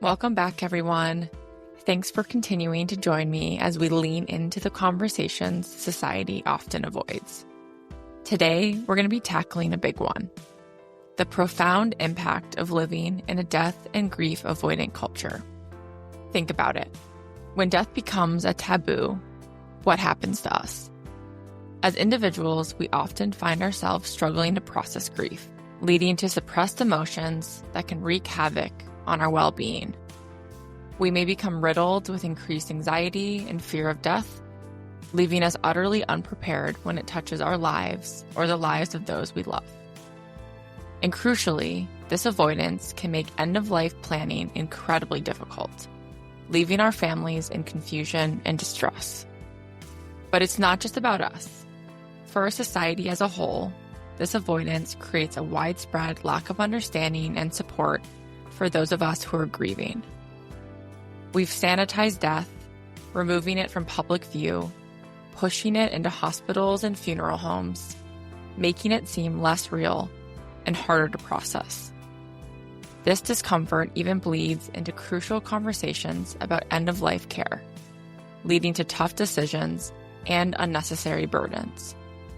Welcome back, everyone. Thanks for continuing to join me as we lean into the conversations society often avoids. Today, we're going to be tackling a big one: the profound impact of living in a death and grief avoidant culture. Think about it. When death becomes a taboo, what happens to us? As individuals, we often find ourselves struggling to process grief, leading to suppressed emotions that can wreak havoc on our well-being. We may become riddled with increased anxiety and fear of death, leaving us utterly unprepared when it touches our lives or the lives of those we love. And crucially, this avoidance can make end-of-life planning incredibly difficult, leaving our families in confusion and distress. But it's not just about us. For our society as a whole, this avoidance creates a widespread lack of understanding and support for those of us who are grieving. We've sanitized death, removing it from public view, pushing it into hospitals and funeral homes, making it seem less real and harder to process. This discomfort even bleeds into crucial conversations about end-of-life care, leading to tough decisions and unnecessary burdens.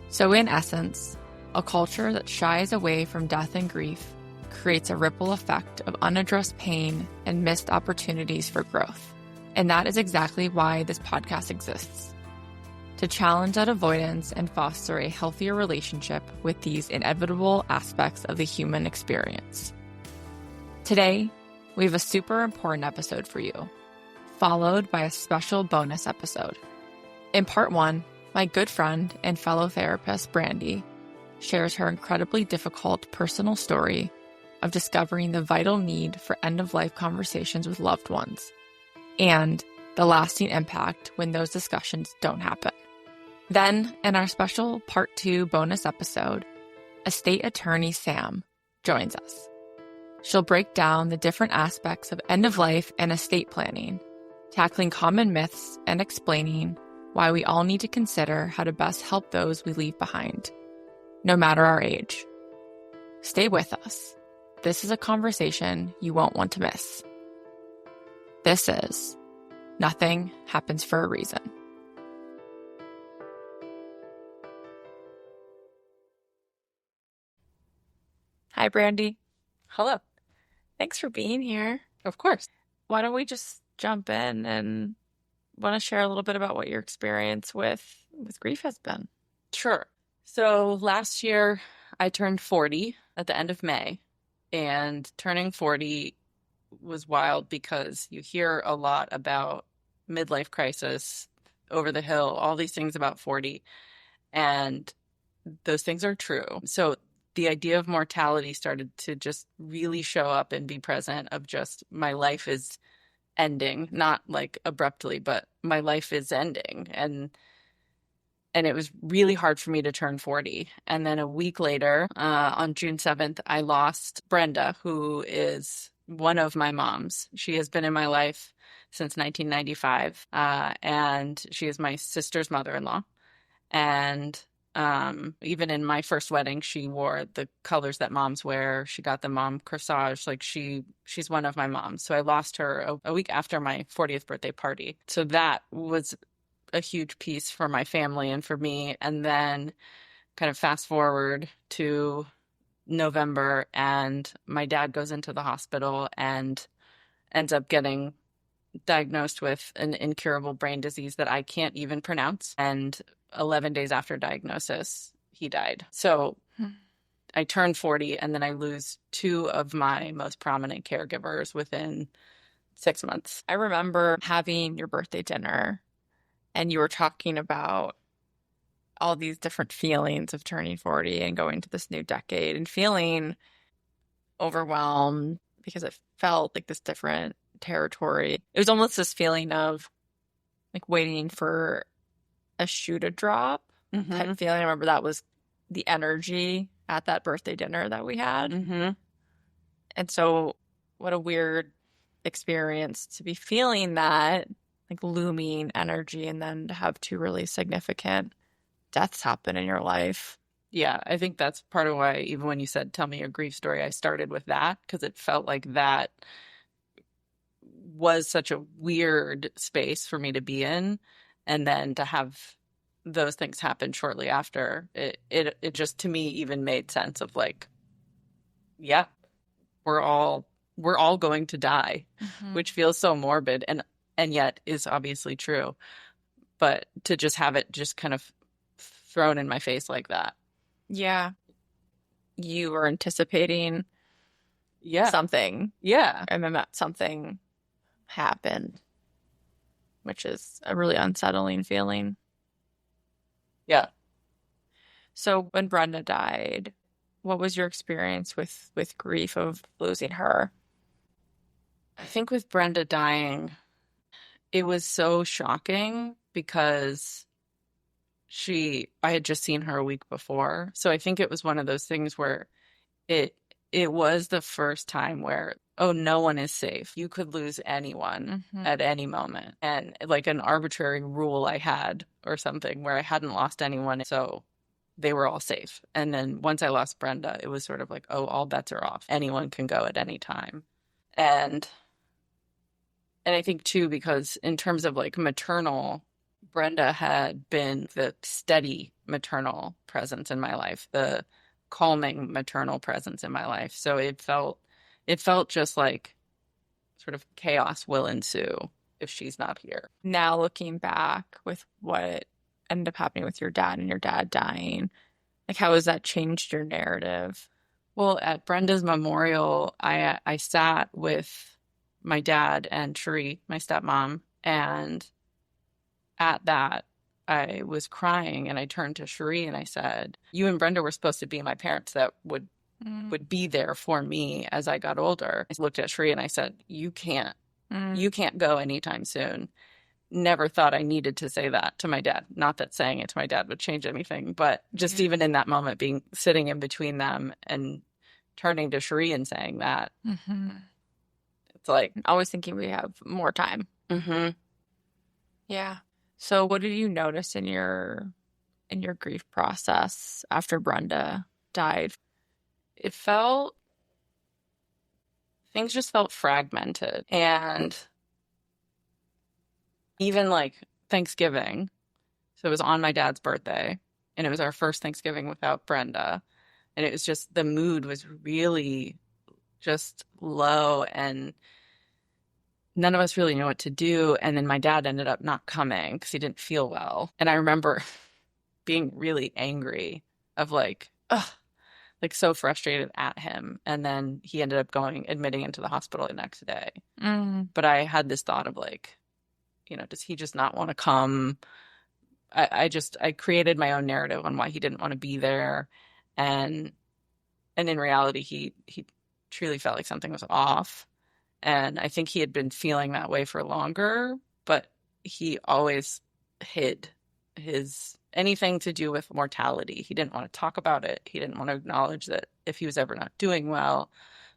So in essence, a culture that shies away from death and grief creates a ripple effect of unaddressed pain and missed opportunities for growth. And that is exactly why this podcast exists: to challenge that avoidance and foster a healthier relationship with these inevitable aspects of the human experience. Today, we have a super important episode for you, followed by a special bonus episode. In part 1, my good friend and fellow therapist, Brandi, shares her incredibly difficult personal story of discovering the vital need for end-of-life conversations with loved ones, and the lasting impact when those discussions don't happen. Then, in our special Part 2 bonus episode, estate attorney Sam joins us. She'll break down the different aspects of end-of-life and estate planning, tackling common myths and explaining why we all need to consider how to best help those we leave behind, no matter our age. Stay with us. This is a conversation you won't want to miss. This is Nothing Happens for a Reason. Hi, Brandi. Hello. Thanks for being here. Of course. Why don't we just jump in and want to share a little bit about what your experience with grief has been? Sure. So last year I turned 40 at the end of May, and turning 40 was wild because you hear a lot about midlife crisis, over the hill, all these things about 40, and those things are true. So the idea of mortality started to just really show up and be present, of just my life is ending, not like abruptly, but my life is ending. And it was really hard for me to turn 40. And then a week later, on June 7th, I lost Brenda, who is one of my moms. She has been in my life since 1995, and she is my sister's mother-in-law. And even in my first wedding, she wore the colors that moms wear. She got the mom corsage. Like she's one of my moms. So I lost her a week after my 40th birthday party. So that was a huge piece for my family and for me. And then kind of fast forward to November, and my dad goes into the hospital and ends up getting diagnosed with an incurable brain disease that I can't even pronounce. And 11 days after diagnosis, he died. So I turn 40, and then I lose 2 of my most prominent caregivers within 6 months. I remember having your birthday dinner, and you were talking about all these different feelings of turning 40 and going to this new decade and feeling overwhelmed because it felt like this different territory. It was almost this feeling of like waiting for a shoe to drop type feeling. I remember that was the energy at that birthday dinner that we had. And so what a weird experience to be feeling that like looming energy, and then to have 2 really significant deaths happen in your life. Yeah, I think that's part of why, even when you said, tell me your grief story, I started with that, because it felt like that was such a weird space for me to be in. And then to have those things happen shortly after, it just to me even made sense of like, yeah, we're all going to die, which feels so morbid and yet is obviously true. But to just have it just kind of thrown in my face like that. Yeah. You were anticipating Yeah. something. Yeah. And then that something happened, which is a really unsettling feeling. Yeah. So when Brenda died, what was your experience with grief of losing her? I think with Brenda dying, it was so shocking because I had just seen her a week before. So I think it was one of those things where it was the first time where, oh, no one is safe. You could lose anyone at any moment. And like an arbitrary rule I had or something where I hadn't lost anyone. So they were all safe. And then once I lost Brenda, it was sort of like, oh, all bets are off. Anyone can go at any time. And I think too, because in terms of like maternal, Brenda had been the steady maternal presence in my life, the calming maternal presence in my life. So it felt just like sort of chaos will ensue if she's not here. Now looking back with what ended up happening with your dad and your dad dying, like how has that changed your narrative? Well, at Brenda's memorial, I sat with my dad and Cherie, my stepmom, and at that, I was crying and I turned to Cherie and I said, you and Brenda were supposed to be my parents that would be there for me as I got older. I looked at Cherie and I said, you can't go anytime soon. Never thought I needed to say that to my dad. Not that saying it to my dad would change anything, but just even in that moment, sitting in between them and turning to Cherie and saying that, it's like always thinking we have more time. Yeah. So what did you notice in your grief process after Brenda died? Things just felt fragmented. And even like Thanksgiving, so it was on my dad's birthday, and it was our first Thanksgiving without Brenda. And it was just, the mood was really just low and none of us really knew what to do. And then my dad ended up not coming because he didn't feel well. And I remember being really angry of like, ugh, like so frustrated at him. And then he ended up admitting into the hospital the next day. But I had this thought of like, does he just not want to come? I created my own narrative on why he didn't want to be there. And in reality, he truly felt like something was off. And I think he had been feeling that way for longer, but he always hid anything to do with mortality. He didn't want to talk about it. He didn't want to acknowledge that if he was ever not doing well.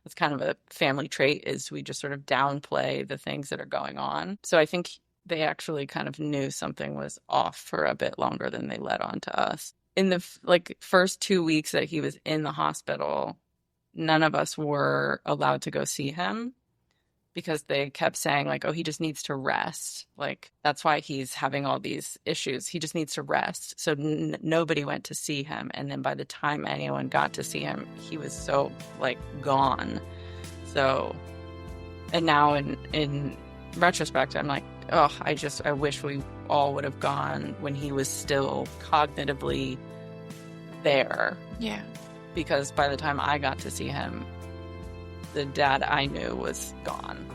It's kind of a family trait, is we just sort of downplay the things that are going on. So I think they actually kind of knew something was off for a bit longer than they let on to us. In the first 2 weeks that he was in the hospital, none of us were allowed to go see him because they kept saying like, oh, he just needs to rest. Like, that's why he's having all these issues. He just needs to rest. So nobody went to see him. And then by the time anyone got to see him, he was so like gone. So, and now in retrospect, I'm like, oh, I wish we all would have gone when he was still cognitively there. Yeah. Because by the time I got to see him, the dad I knew was gone.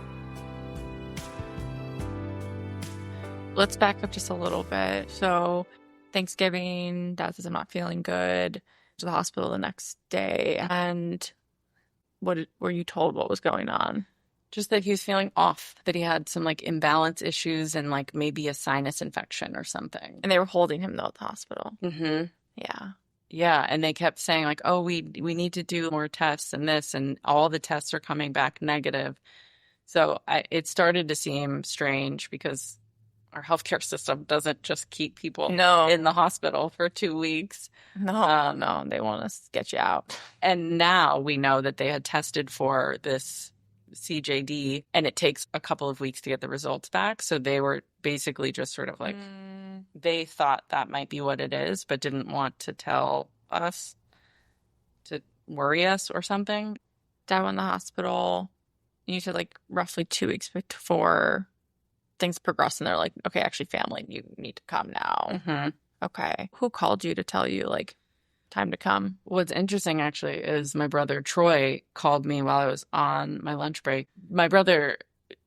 Let's back up just a little bit. So Thanksgiving, Dad says I'm not feeling good. To the hospital the next day. And what were you told what was going on? Just that he was feeling off, that he had some like imbalance issues and like maybe a sinus infection or something. And they were holding him though at the hospital. Yeah. Yeah, and they kept saying like, oh, we need to do more tests and this, and all the tests are coming back negative. So it started to seem strange because our healthcare system doesn't just keep people in the hospital for 2 weeks. No, they want to get you out. And now we know that they had tested for this CJD, and it takes a couple of weeks to get the results back. So they were basically just sort of like, they thought that might be what it is, but didn't want to tell us to worry us or something. Dad went in the hospital. You said like roughly 2 weeks before things progressed, and they're like, okay, actually, family, you need to come now. Mm-hmm. Okay. Who called you to tell you, like, time to come? What's interesting, actually, is my brother Troy called me while I was on my lunch break. My brother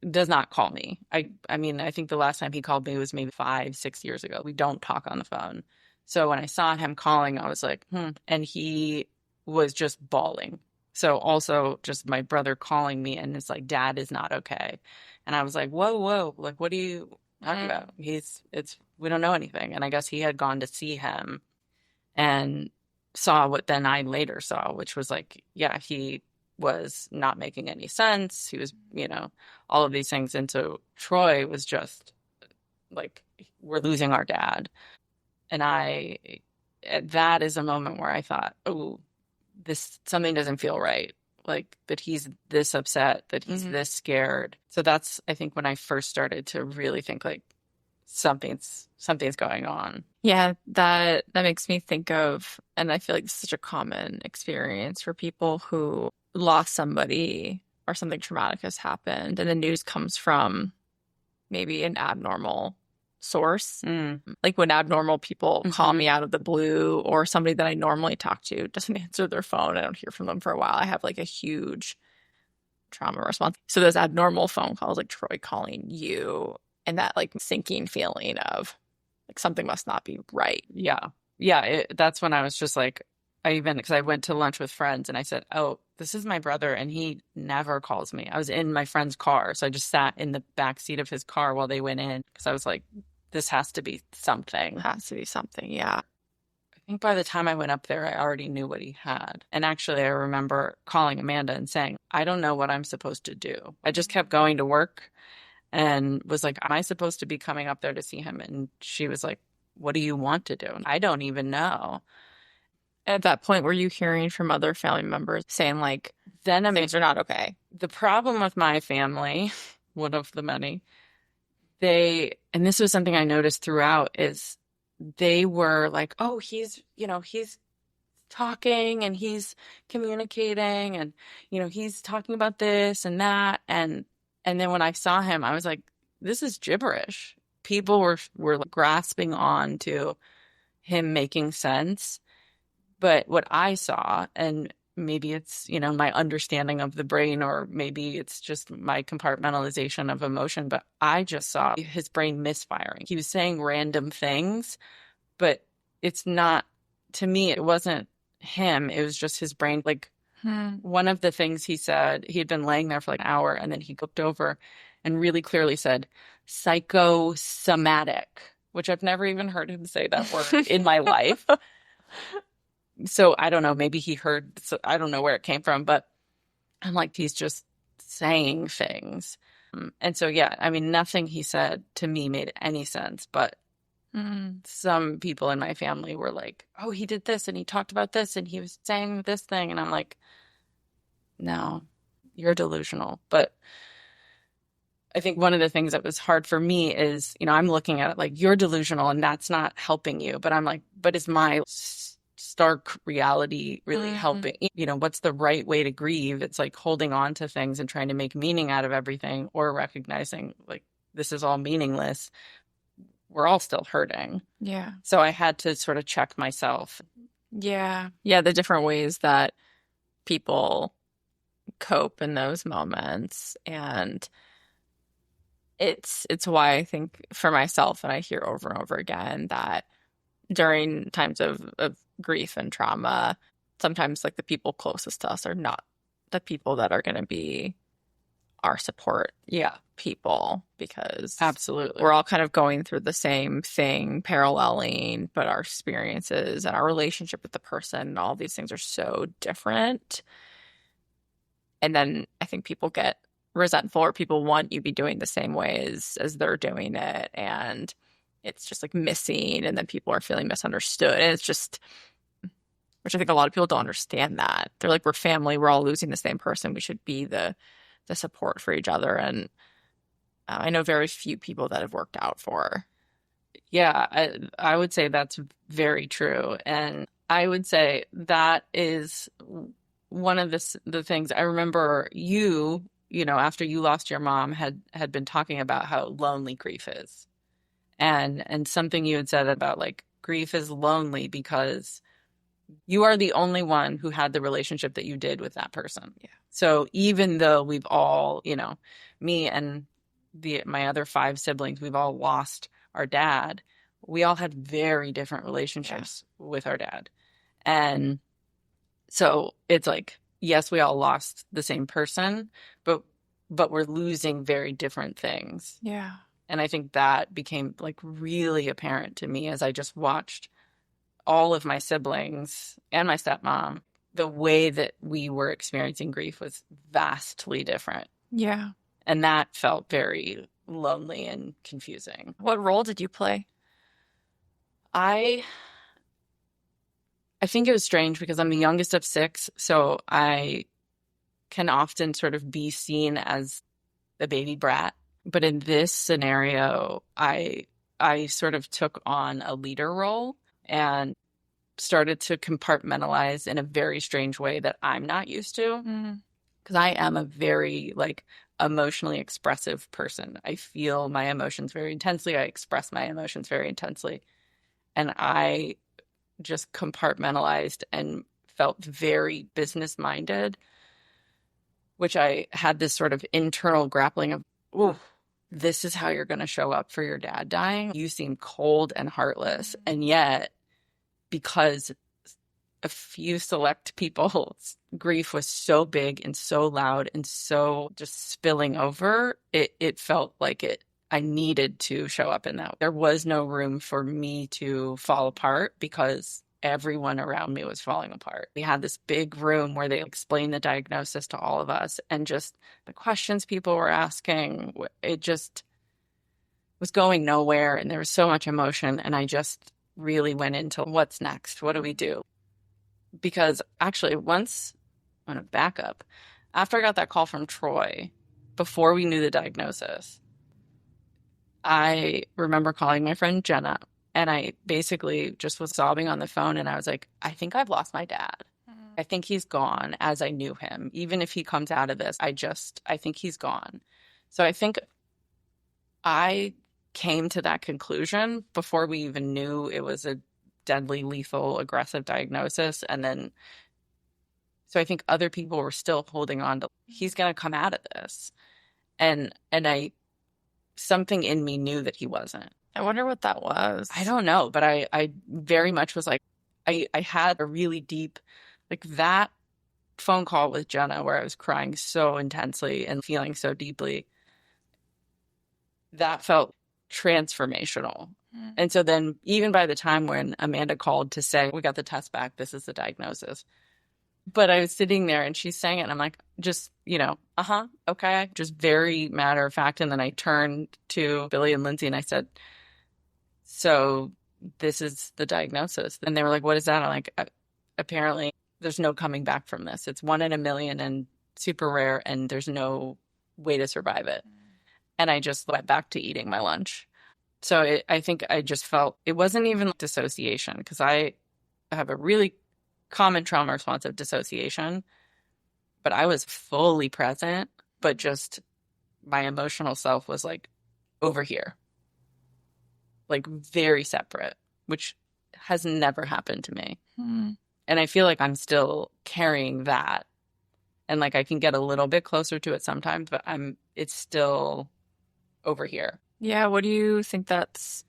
does not call me. I mean, I think the last time he called me was maybe 5-6 years ago. We don't talk on the phone. So when I saw him calling, I was like, And he was just bawling. So also just my brother calling me and it's like, Dad is not okay. And I was like, whoa, like, what are you talking about? We don't know anything. And I guess he had gone to see him and saw what then I later saw, which was like, yeah, he was not making any sense. He was, all of these things. And so Troy was just like, we're losing our dad. And that is a moment where I thought, oh, something doesn't feel right. Like that he's this upset, that he's this scared. So that's, I think, when I first started to really think like something's going on. Yeah, that makes me think of, and I feel like this is such a common experience for people who lost somebody or something traumatic has happened, and the news comes from maybe an abnormal source. Like when abnormal people call me out of the blue, or somebody that I normally talk to doesn't answer their phone, I don't hear from them for a while, I have like a huge trauma response. So those abnormal phone calls, like Troy calling you, and that like sinking feeling of like something must not be right. Yeah. That's when I was just like, because I went to lunch with friends and I said, oh, this is my brother and he never calls me. I was in my friend's car. So I just sat in the back seat of his car while they went in because I was like, this has to be something. It has to be something. Yeah. I think by the time I went up there, I already knew what he had. And actually, I remember calling Amanda and saying, I don't know what I'm supposed to do. I just kept going to work and was like, am I supposed to be coming up there to see him? And she was like, what do you want to do? And I don't even know. At that point, were you hearing from other family members saying like, then things are not okay? The problem with my family, one of the many, and this was something I noticed throughout, is they were like, oh, he's talking and he's communicating and, he's talking about this and that. And then when I saw him, I was like, this is gibberish. People were grasping on to him making sense. But what I saw, and maybe it's, my understanding of the brain, or maybe it's just my compartmentalization of emotion, but I just saw his brain misfiring. He was saying random things, but it's not, to me, it wasn't him. It was just his brain. Like one of the things he said, he had been laying there for like an hour and then he looked over and really clearly said psychosomatic, which I've never even heard him say that word in my life. So I don't know, maybe he heard, so I don't know where it came from, but I'm like, he's just saying things. And so, yeah, I mean, nothing he said to me made any sense, but some people in my family were like, oh, he did this and he talked about this and he was saying this thing. And I'm like, no, you're delusional. But I think one of the things that was hard for me is, I'm looking at it like, you're delusional and that's not helping you. But I'm like, but is my stark reality really helping? What's the right way to grieve? It's like holding on to things and trying to make meaning out of everything, or recognizing like this is all meaningless. We're all still hurting. Yeah. So I had to sort of check myself. Yeah. Yeah, the different ways that people cope in those moments. And it's why I think for myself, and I hear over and over again, that during times of grief and trauma, sometimes like the people closest to us are not the people that are going to be our support people, because absolutely we're all kind of going through the same thing, paralleling, but our experiences and our relationship with the person and all these things are so different. And then I think people get resentful, or people want you to be doing the same way as they're doing it, and it's just like missing, and then people are feeling misunderstood. And it's just, which I think a lot of people don't understand that. They're like, we're family, we're all losing the same person. We should be the the support for each other. And I know very few people that have worked out for. Yeah, I would say that's very true. And I would say that is one of the things I remember after you lost your mom had been talking about how lonely grief is. And something you had said about like grief is lonely because you are the only one who had the relationship that you did with that person. Yeah. So even though we've all, me and my other 5 siblings, we've all lost our dad, we all had very different relationships with our dad. And so it's like, yes, we all lost the same person, but we're losing very different things. Yeah. And I think that became like really apparent to me as I just watched all of my siblings and my stepmom. The way that we were experiencing grief was vastly different. Yeah. And that felt very lonely and confusing. What role did you play? I think it was strange because I'm the youngest of 6, so I can often sort of be seen as the baby brat. But in this scenario, I sort of took on a leader role and started to compartmentalize in a very strange way that I'm not used to. Because I am a very emotionally expressive person. I feel my emotions very intensely. I express my emotions very intensely. And I just compartmentalized and felt very business minded, which I had this sort of internal grappling of, oh, this is how you're going to show up for your dad dying. You seem cold and heartless. And yet, because a few select people's grief was so big and so loud and so just spilling over, it felt like I needed to show up in that. There was no room for me to fall apart because everyone around me was falling apart. We had this big room where they explained the diagnosis to all of us, and just the questions people were asking, it just was going nowhere, and there was so much emotion, and I just really went into what's next? What do we do? Because actually, I'm going to back up. After I got that call from Troy, before we knew the diagnosis, I remember calling my friend Jenna, and I basically just was sobbing on the phone, and I was like, I think I've lost my dad. I think he's gone as I knew him. Even if he comes out of this, I think he's gone. So I think I came to that conclusion before we even knew it was a deadly, lethal, aggressive diagnosis. And then, so I think other people were still holding on to, he's going to come out of this. And something in me knew that he wasn't. I wonder what that was. I don't know, but I very much was like, I had a really deep, that phone call with Jenna where I was crying so intensely and feeling so deeply. That felt transformational. And so then even by the time when Amanda called to say, we got the test back, this is the diagnosis. But I was sitting there and she's saying it and I'm like, just, okay. Just very matter of fact. And then I turned to Billy and Lindsay and I said, so this is the diagnosis. And they were like, what is that? I'm like, apparently there's no coming back from this. It's 1 in a million and super rare and there's no way to survive it. And I just went back to eating my lunch. So I think I just felt, it wasn't even dissociation because I have a really common trauma response of dissociation, but I was fully present, but just my emotional self was over here, very separate, which has never happened to me. And I feel like I'm still carrying that. And I can get a little bit closer to it sometimes, but it's still over here. Yeah, what do you think that's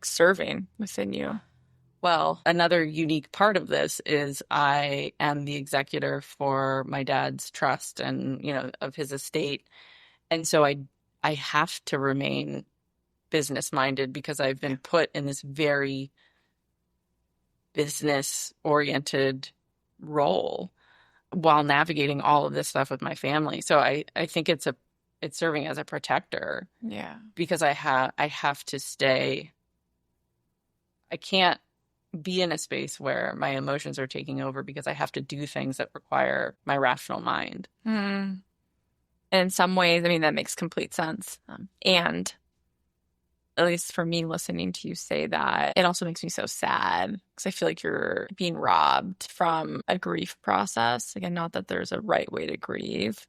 serving within you? Well, another unique part of this is I am the executor for my dad's trust and, of his estate. And so I have to remain business-minded because I've been put in this very business-oriented role while navigating all of this stuff with my family. So I think it's serving as a protector. Yeah. Because I have to stay. I can't be in a space where my emotions are taking over because I have to do things that require my rational mind. And in some ways, I mean, that makes complete sense. And at least for me, listening to you say that, it also makes me so sad because I feel like you're being robbed from a grief process. Again, not that there's a right way to grieve,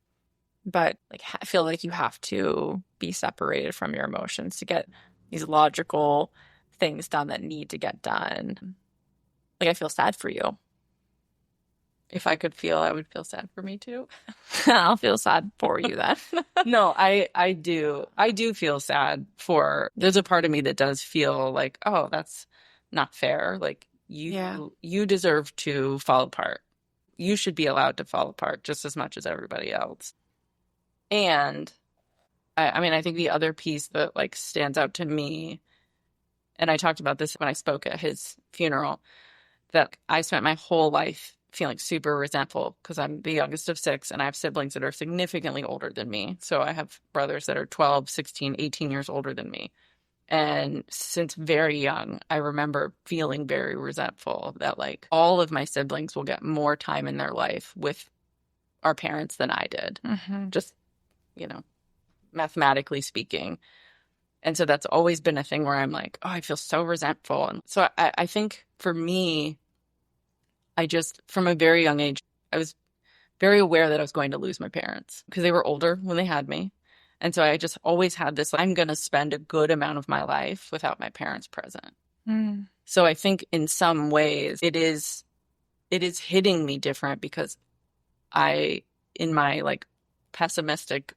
but like I feel like you have to be separated from your emotions to get these logical things done that need to get done. Like I feel sad for you. If I could feel, I would feel sad for me too. I'll feel sad for you then. No, I do. I do feel sad for, there's a part of me that does feel like, oh, that's not fair. Like you deserve to fall apart. You should be allowed to fall apart just as much as everybody else. And I mean, I think the other piece that like stands out to me, and I talked about this when I spoke at his funeral, that I spent my whole life feeling super resentful because I'm the youngest of 6 and I have siblings that are significantly older than me. So I have brothers that are 12, 16, 18 years older than me. And since very young, I remember feeling very resentful that like all of my siblings will get more time in their life with our parents than I did. Mm-hmm. Just, mathematically speaking. And so that's always been a thing where I'm like, oh, I feel so resentful. And so I think for me, I just, from a very young age, I was very aware that I was going to lose my parents because they were older when they had me. And so I just always had this, I'm going to spend a good amount of my life without my parents present. Mm. So I think in some ways it is hitting me different because I, in my like pessimistic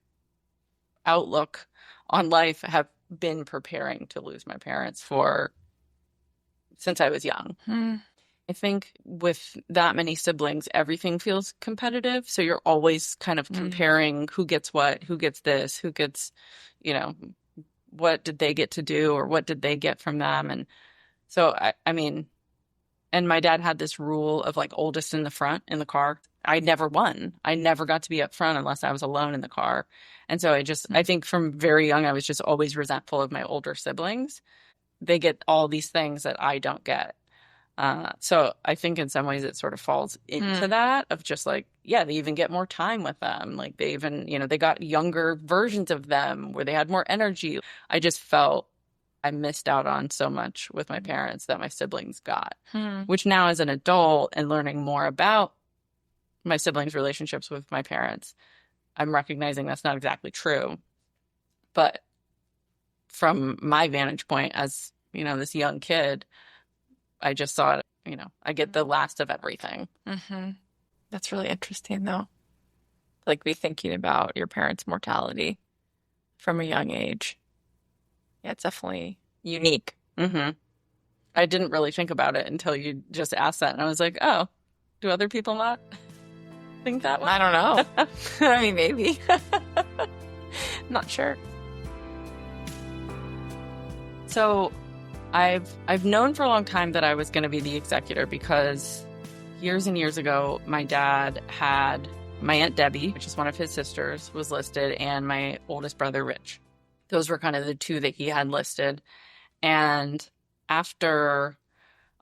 outlook on life, have been preparing to lose my parents since I was young. Mm. I think with that many siblings, everything feels competitive. So you're always kind of comparing who gets what, who gets this, who gets, what did they get to do or what did they get from them? And so, I mean, and my dad had this rule of like oldest in the front in the car. I never won. I never got to be up front unless I was alone in the car. And so I think from very young, I was just always resentful of my older siblings. They get all these things that I don't get. So I think in some ways it sort of falls into that of just like, yeah, they even get more time with them. Like they even, they got younger versions of them where they had more energy. I just felt I missed out on so much with my parents that my siblings got, which now as an adult and learning more about my siblings' relationships with my parents, I'm recognizing that's not exactly true. But from my vantage point as, this young kid, I just saw it, I get the last of everything. Mm-hmm. That's really interesting, though. Like, be thinking about your parents' mortality from a young age. Yeah, it's definitely unique. Mm-hmm. I didn't really think about it until you just asked that. And I was like, oh, do other people not think that way? I don't know. I mean, maybe. Not sure. So I've known for a long time that I was going to be the executor because years and years ago, my dad had my Aunt Debbie, which is one of his sisters, was listed, and my oldest brother, Rich. Those were kind of the two that he had listed. And after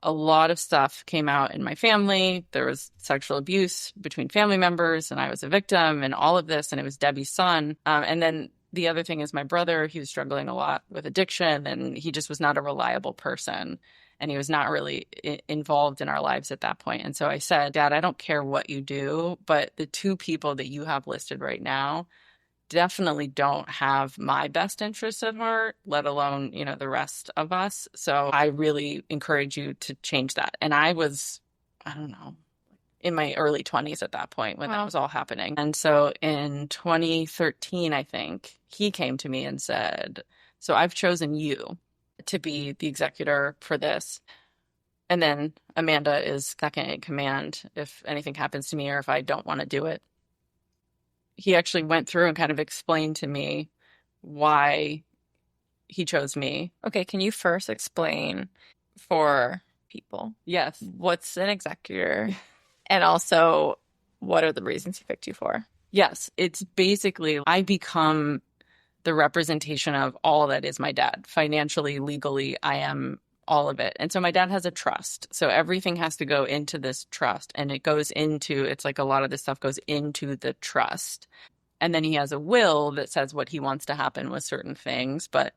a lot of stuff came out in my family, there was sexual abuse between family members, and I was a victim, and all of this, and it was Debbie's son. And then the other thing is my brother, he was struggling a lot with addiction, and he just was not a reliable person, and he was not really involved in our lives at that point. And so I said, Dad, I don't care what you do, but the two people that you have listed right now definitely don't have my best interests at heart, let alone, the rest of us. So I really encourage you to change that. And I was, I don't know, in my early 20s at that point when that was all happening. And so in 2013, I think, he came to me and said, so I've chosen you to be the executor for this. And then Amanda is second in command if anything happens to me or if I don't want to do it. He actually went through and kind of explained to me why he chose me. Okay, can you first explain for people? Yes. What's an executor? And also, what are the reasons he picked you for? Yes, it's basically I become the representation of all that is my dad. Financially, legally, I am all of it. And so my dad has a trust. So everything has to go into this trust. And it goes into, it's like a lot of this stuff goes into the trust. And then he has a will that says what he wants to happen with certain things. But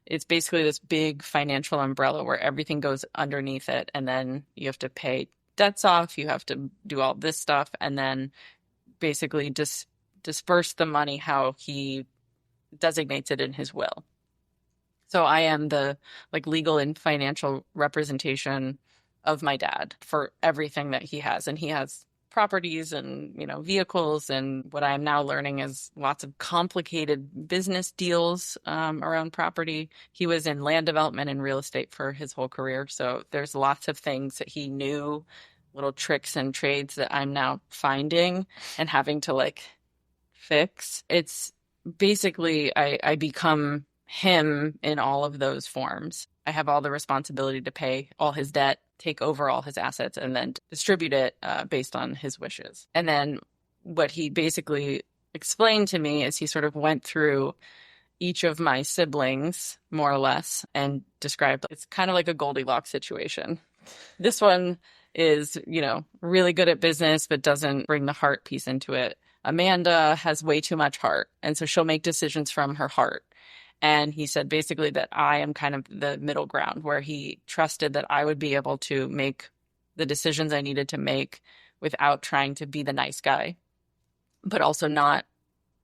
it's basically this big financial umbrella where everything goes underneath it. And then you have to pay debts off. You have to do all this stuff. And then basically just disperse the money how he designates it in his will. So I am the legal and financial representation of my dad for everything that he has. And he has properties and, vehicles. And what I am now learning is lots of complicated business deals around property. He was in land development and real estate for his whole career. So there's lots of things that he knew, little tricks and trades that I'm now finding and having to fix. It's basically, I become him in all of those forms. I have all the responsibility to pay all his debt, take over all his assets, and then distribute it based on his wishes. And then what he basically explained to me is he sort of went through each of my siblings, more or less, and described it's kind of like a Goldilocks situation. This one is, really good at business, but doesn't bring the heart piece into it. Amanda has way too much heart, and so she'll make decisions from her heart. And he said basically that I am kind of the middle ground where he trusted that I would be able to make the decisions I needed to make without trying to be the nice guy, but also not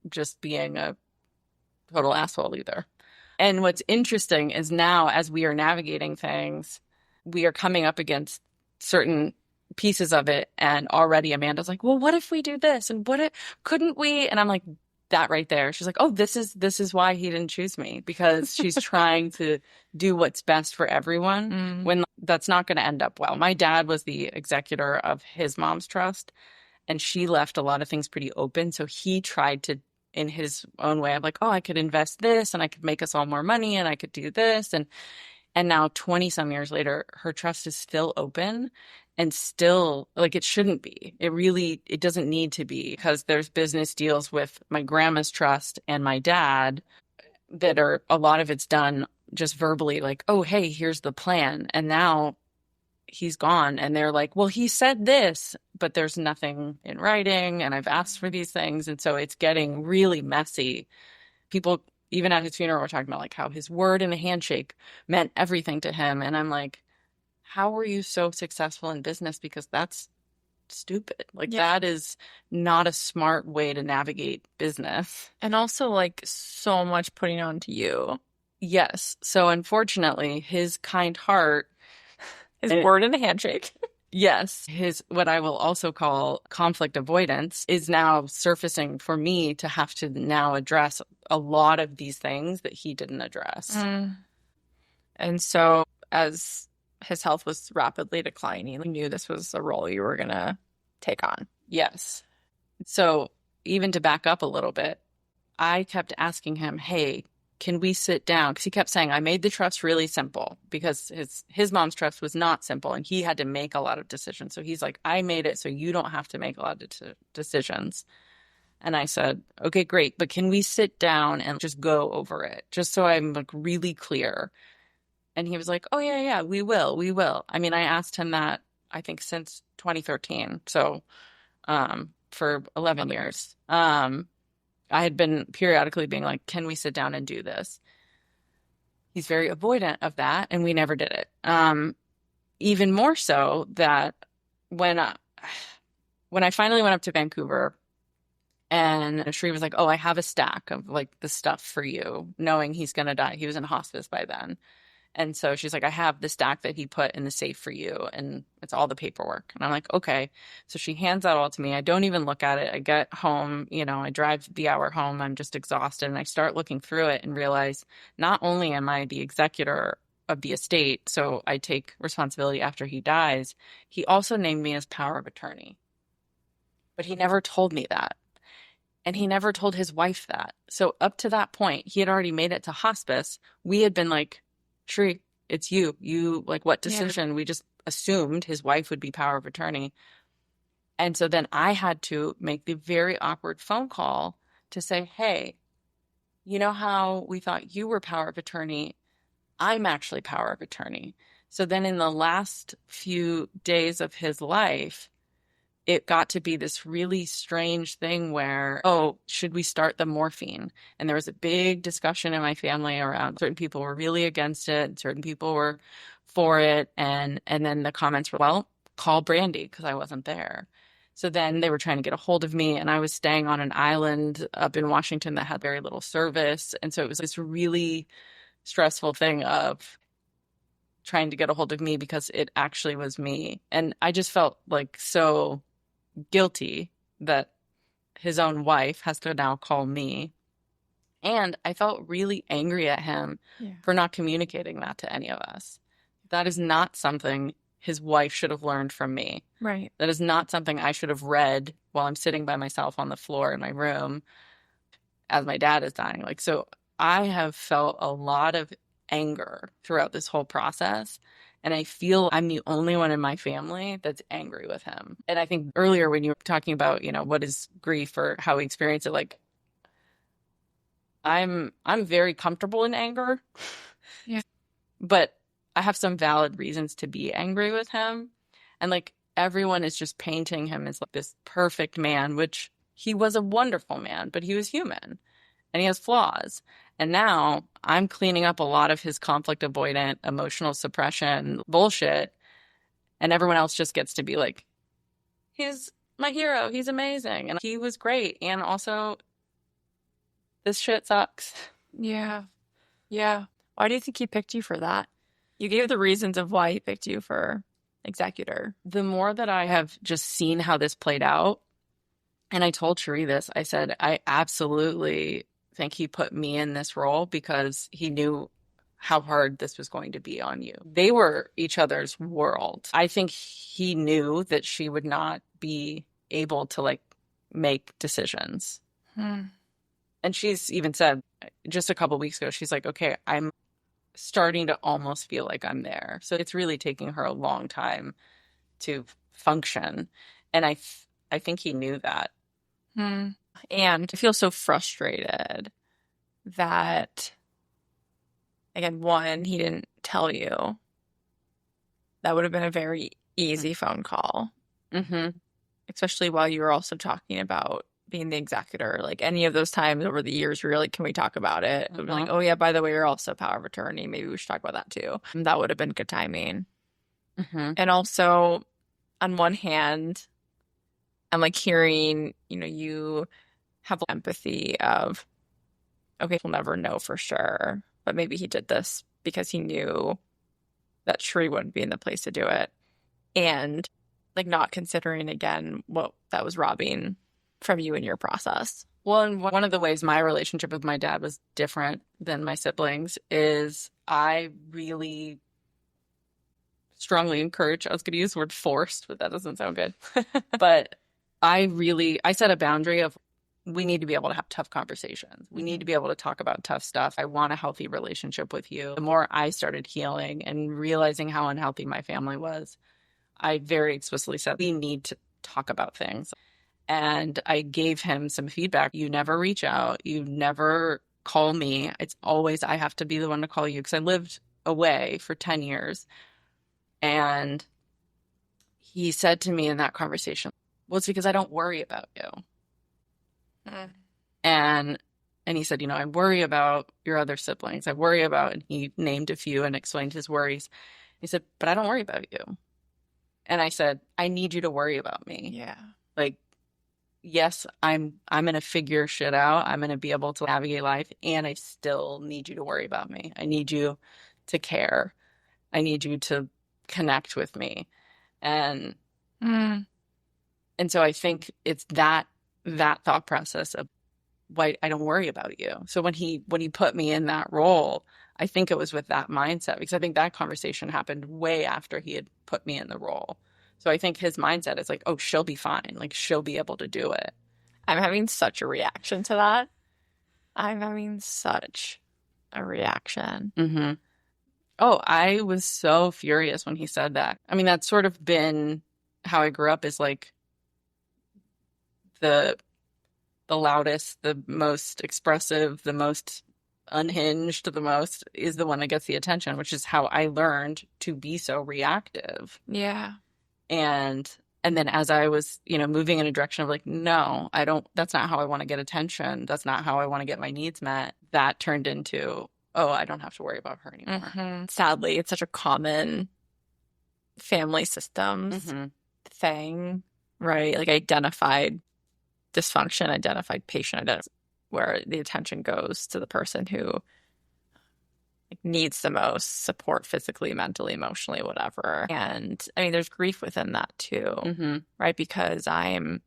just being a total asshole either. And what's interesting is now as we are navigating things, we are coming up against certain pieces of it. And already Amanda's like, well, what if we do this? And couldn't we? And I'm like, that right there. She's like, oh, this is why he didn't choose me, because she's trying to do what's best for everyone when that's not going to end up well. My dad was the executor of his mom's trust, and she left a lot of things pretty open. So he tried to, in his own way, of I could invest this and I could make us all more money and I could do this. And now 20 some years later, her trust is still open. And still, it shouldn't be. It doesn't need to be, because there's business deals with my grandma's trust and my dad that are, a lot of it's done just verbally, oh, hey, here's the plan. And now he's gone. And they're like, well, he said this, but there's nothing in writing. And I've asked for these things. And so it's getting really messy. People, even at his funeral, were talking about how his word and a handshake meant everything to him. And I'm like, how were you so successful in business? Because that's stupid. That is not a smart way to navigate business. And also so much putting on to you. Yes. So unfortunately, his kind heart, his word and a handshake. Yes. His, what I will also call conflict avoidance, is now surfacing for me to have to now address a lot of these things that he didn't address. And so as his health was rapidly declining, you knew this was a role you were going to take on. Yes. So even to back up a little bit, I kept asking him, hey, can we sit down? Because he kept saying, I made the trust really simple, because his mom's trust was not simple and he had to make a lot of decisions. So he's like, I made it so you don't have to make a lot of decisions. And I said, okay, great. But can we sit down and just go over it? Just so I'm really clear. And he was like, oh, yeah, we will. I mean, I asked him that, I think, since 2013. So for 11 years. I had been periodically being like, can we sit down and do this? He's very avoidant of that, and we never did it. Even more so that when I finally went up to Vancouver, and Sheree was like, oh, I have a stack of the stuff for you, knowing he's going to die. He was in hospice by then. And so she's like, I have the stack that he put in the safe for you, and it's all the paperwork. And I'm like, okay. So she hands that all to me. I don't even look at it. I get home, I drive the hour home. I'm just exhausted. And I start looking through it and realize not only am I the executor of the estate, so I take responsibility after he dies, he also named me as power of attorney. But he never told me that. And he never told his wife that. So up to that point, he had already made it to hospice. We had been like, Sheree, it's you. You, what decision? Yeah. We just assumed his wife would be power of attorney. And so then I had to make the very awkward phone call to say, hey, you know how we thought you were power of attorney? I'm actually power of attorney. So then in the last few days of his life, it got to be this really strange thing where, oh, should we start the morphine? And there was a big discussion in my family around certain people were really against it, and certain people were for it. And then the comments were, well, call Brandi because I wasn't there. So then they were trying to get a hold of me, and I was staying on an island up in Washington that had very little service. And so it was this really stressful thing of trying to get a hold of me because it actually was me. And I just felt like so guilty that his own wife has to now call me. And I felt really angry at him for not communicating that to any of us. That is not something his wife should have learned from me. Right. That is not something I should have read while I'm sitting by myself on the floor in my room as my dad is dying. Like, so I have felt a lot of anger throughout this whole process. And I feel I'm the only one in my family that's angry with him. And I think earlier when you were talking about, you know, what is grief or how we experience it, like I'm very comfortable in anger. Yeah. But I have some valid reasons to be angry with him. And like everyone is just painting him as like this perfect man, which he was a wonderful man, but he was human and he has flaws. And now I'm cleaning up a lot of his conflict avoidant, emotional suppression bullshit. And everyone else just gets to be like, he's my hero. He's amazing. And he was great. And also, this shit sucks. Yeah. Yeah. Why do you think he picked you for that? You gave the reasons of why he picked you for executor. The more that I have just seen how this played out, and I told Cherie this, I said, I absolutely think he put me in this role because he knew how hard this was going to be on you. They were each other's world. I think he knew that she would not be able to like make decisions. And she's even said just a couple of weeks ago, she's like, okay, I'm starting to almost feel like I'm there. So it's really taking her a long time to function. And I think he knew that. And I feel so frustrated that, again, one, he didn't tell you. That would have been a very easy phone call. Especially while you were also talking about being the executor. Like any of those times over the years where you're like, can we talk about it? It would be like, oh yeah, by the way, you're also power of attorney. Maybe we should talk about that too. And that would have been good timing. And also, on one hand, I'm like hearing, you know, you have empathy of, okay, we'll never know for sure, but maybe he did this because he knew that Cherie wouldn't be in the place to do it. And like not considering again what that was robbing from you in your process. Well, and one of the ways my relationship with my dad was different than my siblings is I really strongly encourage, I was going to use the word forced, but that doesn't sound good. But I set a boundary of we need to be able to have tough conversations. We need to be able to talk about tough stuff. I want a healthy relationship with you. The more I started healing and realizing how unhealthy my family was, I very explicitly said, we need to talk about things. And I gave him some feedback. You never reach out. You never call me. It's always I have to be the one to call you because I lived away for 10 years. And he said to me in that conversation, well, it's because I don't worry about you. And he said, you know, I worry about your other siblings. I worry about, and he named a few and explained his worries. He said, but I don't worry about you. And I said, I need you to worry about me. Yeah. Like, yes, I'm going to figure shit out. I'm going to be able to navigate life. And I still need you to worry about me. I need you to care. I need you to connect with me. And so I think it's that thought process of why I don't worry about you. So when he put me in that role, I think it was with that mindset because I think that conversation happened way after he had put me in the role. So I think his mindset is like, oh, she'll be fine. Like she'll be able to do it. I'm having such a reaction to that. I'm having such a reaction. Oh, I was so furious when he said that. I mean, that's sort of been how I grew up is like the loudest, the most expressive, the most unhinged, the most is the one that gets the attention, which is how I learned to be so reactive. Yeah. And And then as I was, moving in a direction of like, no, that's not how I want to get attention. That's not how I want to get my needs met. That turned into, oh, I don't have to worry about her anymore. Sadly, it's such a common family systems thing, right? Like identified dysfunction, identified patient, where the attention goes to the person who needs the most support physically, mentally, emotionally, whatever. And I mean, there's grief within that too, right? Because I'm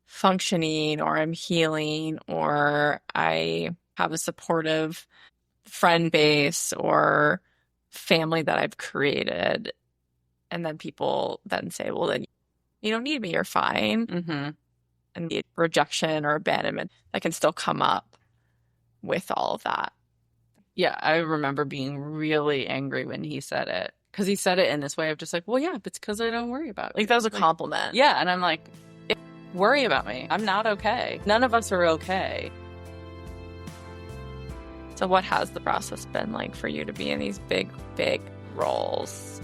functioning or I'm healing or I have a supportive friend base or family that I've created. And then people then say, well, then you don't need me, you're fine. And the rejection or abandonment that can still come up with all of that. Yeah, I remember being really angry when he said it. Because he said it in this way of just like, well, yeah, it's because I don't worry about it. Like, that was a compliment. Yeah, and I'm like, worry about me. I'm not okay. None of us are okay. So what has the process been like for you to be in these big, big roles?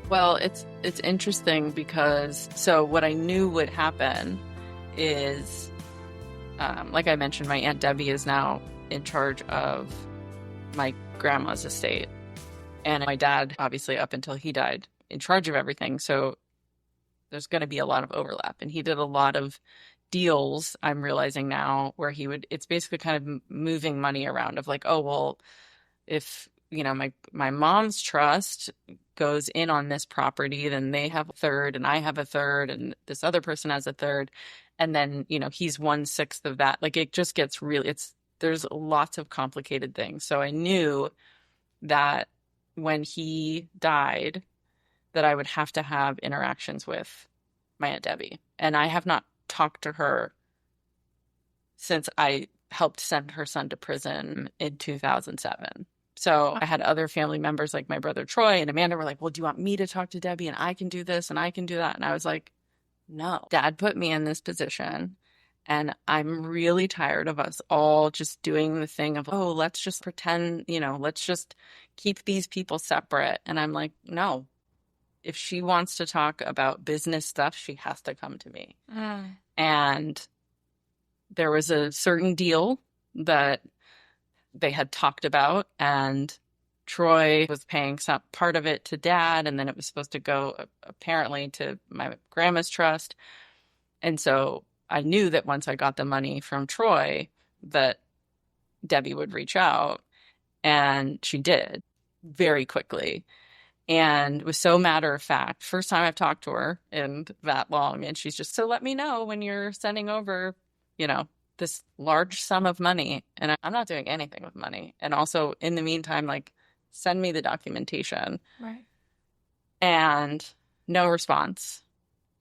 Well, it's interesting because, so what I knew would happen is, like I mentioned, my Aunt Debbie is now in charge of my grandma's estate. And my dad, obviously, up until he died, in charge of everything. So there's going to be a lot of overlap. And he did a lot of deals, I'm realizing now, where it's basically kind of moving money around of like, oh, well, if, my mom's trust goes in on this property, then they have a third and I have a third and this other person has a third. And then, he's 1/6 of that. Like it just gets there's lots of complicated things. So I knew that when he died, that I would have to have interactions with my Aunt Debbie. And I have not talked to her since I helped send her son to prison in 2007. So I had other family members like my brother Troy and Amanda were like, well, do you want me to talk to Debbie and I can do this and I can do that? And I was like, no, Dad put me in this position. And I'm really tired of us all just doing the thing of, oh, let's just pretend, let's just keep these people separate. And I'm like, no, if she wants to talk about business stuff, she has to come to me. And there was a certain deal that they had talked about, and Troy was paying some part of it to Dad, and then it was supposed to go apparently to my grandma's trust. And so I knew that once I got the money from Troy that Debbie would reach out, and she did very quickly. And it was so matter of fact. First time I've talked to her in that long, and she's just, so let me know when you're sending over, this large sum of money. And I'm not doing anything with money. And also in the meantime, like, send me the documentation. Right. And no response.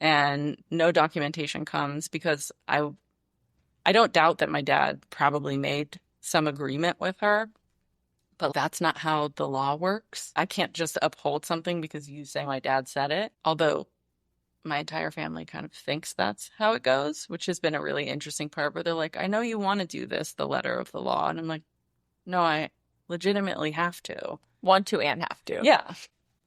And no documentation comes because I don't doubt that my dad probably made some agreement with her, but that's not how the law works. I can't just uphold something because you say my dad said it, although my entire family kind of thinks that's how it goes, which has been a really interesting part where they're like, I know you want to do this, the letter of the law. And I'm like, no, I legitimately have to. Want to and have to. Yeah.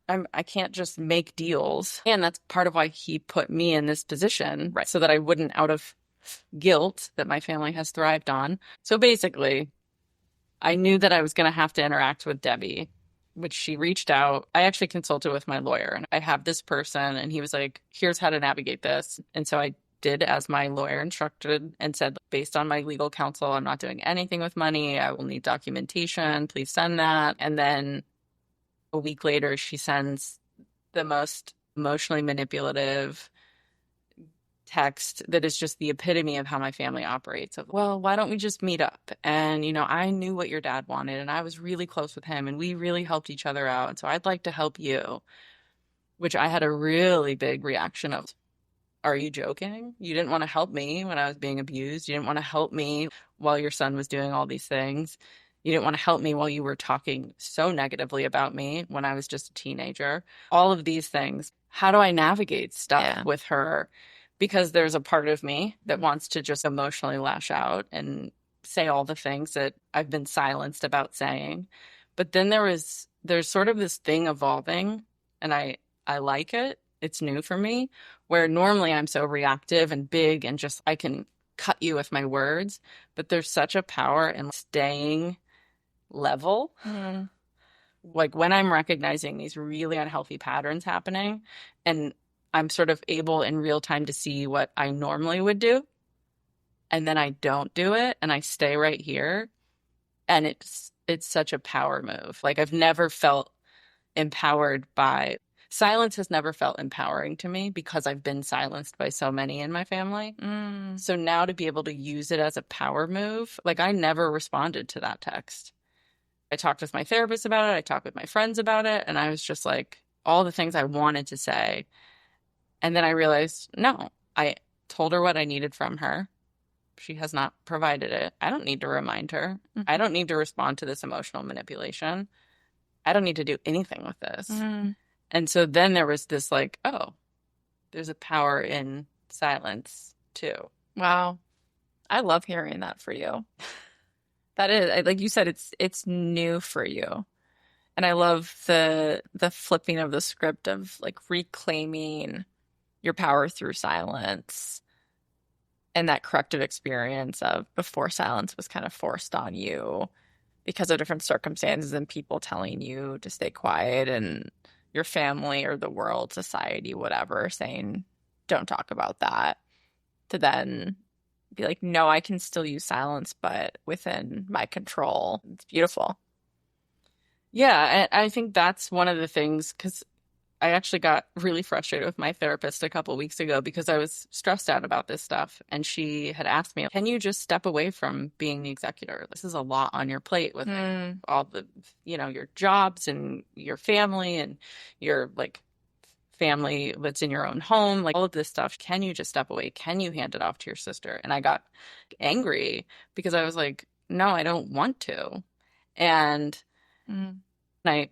I can't just make deals. And that's part of why he put me in this position, right? So that I wouldn't, out of guilt that my family has thrived on. So basically, I knew that I was going to have to interact with Debbie, which she reached out. I actually consulted with my lawyer, and I have this person, and he was like, here's how to navigate this. And so I did as my lawyer instructed and said, based on my legal counsel, I'm not doing anything with money. I will need documentation. Please send that. And then a week later, she sends the most emotionally manipulative text that is just the epitome of how my family operates. Of, well, why don't we just meet up? And, I knew what your dad wanted, and I was really close with him, and we really helped each other out. And so I'd like to help you, which I had a really big reaction of, are you joking? You didn't want to help me when I was being abused. You didn't want to help me while your son was doing all these things. You didn't want to help me while you were talking so negatively about me when I was just a teenager. All of these things. How do I navigate stuff with her? Because there's a part of me that wants to just emotionally lash out and say all the things that I've been silenced about saying. But then there's sort of this thing evolving, and I like it. It's new for me, where normally I'm so reactive and big and just I can cut you with my words, but there's such a power in staying level. Mm. Like when I'm recognizing these really unhealthy patterns happening and I'm sort of able in real time to see what I normally would do, and then I don't do it and I stay right here, and it's such a power move. Like I've never felt empowered by silence has never felt empowering to me because I've been silenced by so many in my family. Mm. So now to be able to use it as a power move, like I never responded to that text. I talked with my therapist about it. I talked with my friends about it. And I was just like, all the things I wanted to say. And then I realized, no, I told her what I needed from her. She has not provided it. I don't need to remind her. Mm. I don't need to respond to this emotional manipulation. I don't need to do anything with this. Mm. And so then there was this like, oh, there's a power in silence too. Wow. I love hearing that for you. That is, like you said, it's new for you. And I love the flipping of the script of like reclaiming your power through silence and that corrective experience of before silence was kind of forced on you because of different circumstances and people telling you to stay quiet and your family or the world, society, whatever, saying, don't talk about that. To then be like, no, I can still use silence, but within my control. It's beautiful. Yeah, and I think that's one of the things because I actually got really frustrated with my therapist a couple weeks ago because I was stressed out about this stuff. And she had asked me, can you just step away from being the executor? This is a lot on your plate with like, all the, your jobs and your family and your like family that's in your own home, like all of this stuff. Can you just step away? Can you hand it off to your sister? And I got angry because I was like, no, I don't want to. And I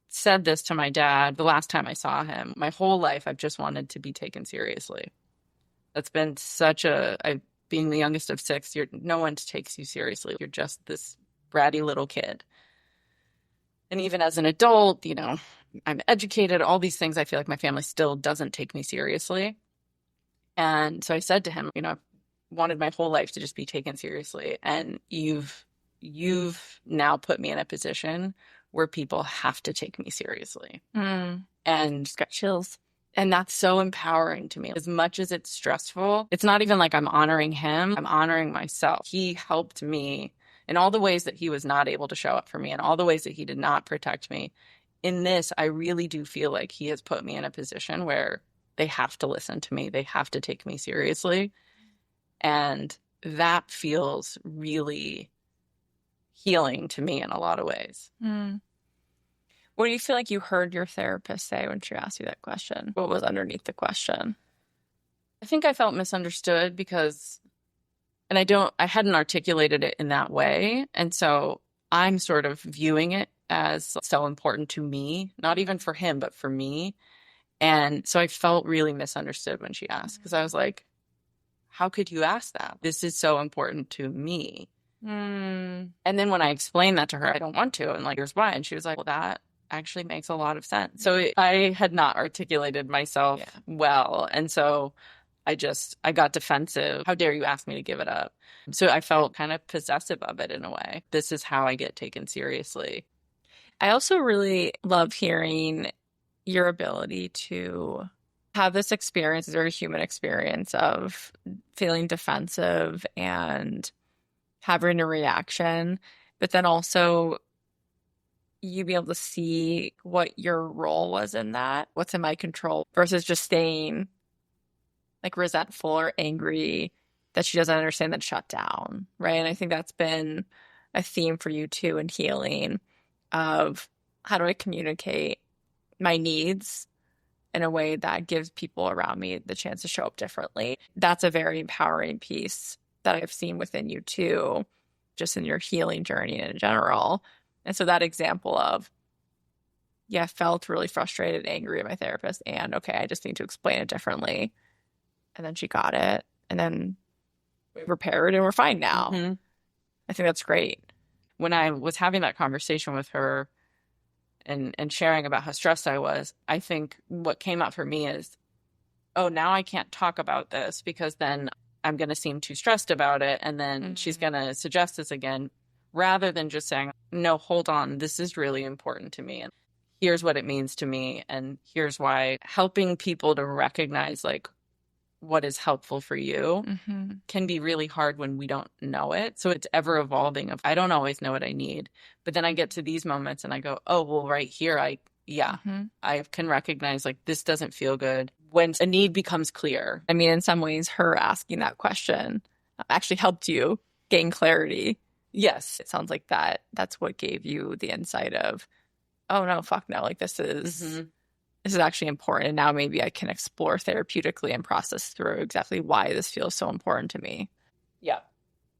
said this to my dad the last time I saw him. My whole life, I've just wanted to be taken seriously. That's been being the youngest of six, no one takes you seriously. You're just this bratty little kid. And even as an adult, I'm educated, all these things, I feel like my family still doesn't take me seriously. And so I said to him, I've wanted my whole life to just be taken seriously. And you've now put me in a position where people have to take me seriously. And just got chills. And that's so empowering to me. As much as it's stressful, it's not even like I'm honoring him. I'm honoring myself. He helped me in all the ways that he was not able to show up for me and all the ways that he did not protect me. In this, I really do feel like he has put me in a position where they have to listen to me. They have to take me seriously. And that feels really healing to me in a lot of ways. What do you feel like you heard your therapist say when she asked you that question? What was underneath the question? I think I felt misunderstood because, and I hadn't articulated it in that way. And so I'm sort of viewing it as so important to me, not even for him, but for me. And so I felt really misunderstood when she asked because I was like, how could you ask that? This is so important to me. And then when I explained that to her, I don't want to. And like, here's why. And she was like, well, that actually makes a lot of sense. So I had not articulated myself well. And so I got defensive. How dare you ask me to give it up? So I felt kind of possessive of it in a way. This is how I get taken seriously. I also really love hearing your ability to have this experience, this very human experience of feeling defensive and having a reaction, but then also you be able to see what your role was in that, what's in my control, versus just staying like resentful or angry that she doesn't understand that shut down, right? And I think that's been a theme for you too in healing of how do I communicate my needs in a way that gives people around me the chance to show up differently. That's a very empowering piece that I've seen within you too, just in your healing journey in general. And so that example of, I felt really frustrated, angry at my therapist, and okay, I just need to explain it differently. And then she got it, and then we repaired and we're fine now. I think that's great. When I was having that conversation with her, and sharing about how stressed I was, I think what came up for me is, oh, now I can't talk about this because then I'm going to seem too stressed about it. And then she's going to suggest this again, rather than just saying, no, hold on, this is really important to me. And here's what it means to me. And here's why. Helping people to recognize like what is helpful for you can be really hard when we don't know it. So it's ever evolving of, I don't always know what I need, but then I get to these moments and I go, oh, well, right here, I can recognize like this doesn't feel good when a need becomes clear. I mean, in some ways, her asking that question actually helped you gain clarity. Yes. It sounds like that's what gave you the insight of, oh, no, fuck no, like this is actually important. And now maybe I can explore therapeutically and process through exactly why this feels so important to me. Yeah.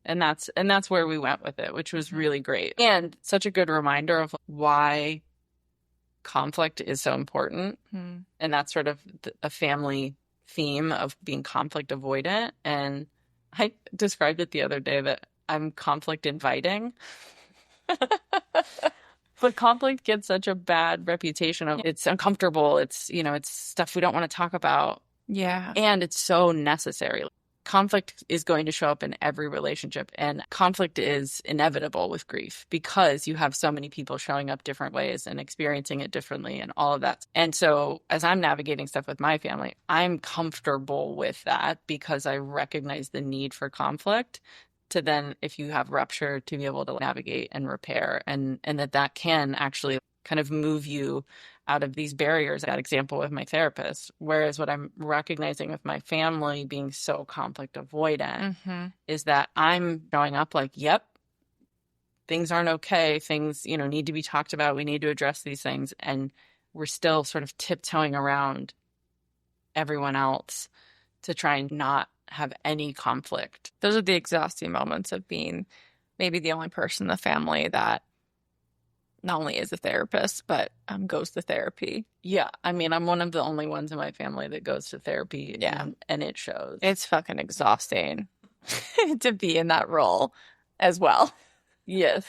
And that's where we went with it, which was really great. And such a good reminder of why conflict is so important. And that's sort of a family theme of being conflict avoidant. And I described it the other day that I'm conflict inviting. But conflict gets such a bad reputation of it's uncomfortable. It's, it's stuff we don't want to talk about. Yeah. And it's so necessary. Conflict is going to show up in every relationship, and conflict is inevitable with grief because you have so many people showing up different ways and experiencing it differently and all of that. And so as I'm navigating stuff with my family, I'm comfortable with that because I recognize the need for conflict to then, if you have rupture, to be able to navigate and repair, and that can actually kind of move you out of these barriers. That example with my therapist. Whereas what I'm recognizing with my family being so conflict avoidant is that I'm showing up like, yep, things aren't okay. Things, need to be talked about. We need to address these things. And we're still sort of tiptoeing around everyone else to try and not have any conflict. Those are the exhausting moments of being maybe the only person in the family that not only is a therapist, but goes to therapy. Yeah. I mean, I'm one of the only ones in my family that goes to therapy. Yeah. And it shows. It's fucking exhausting to be in that role as well. Yes.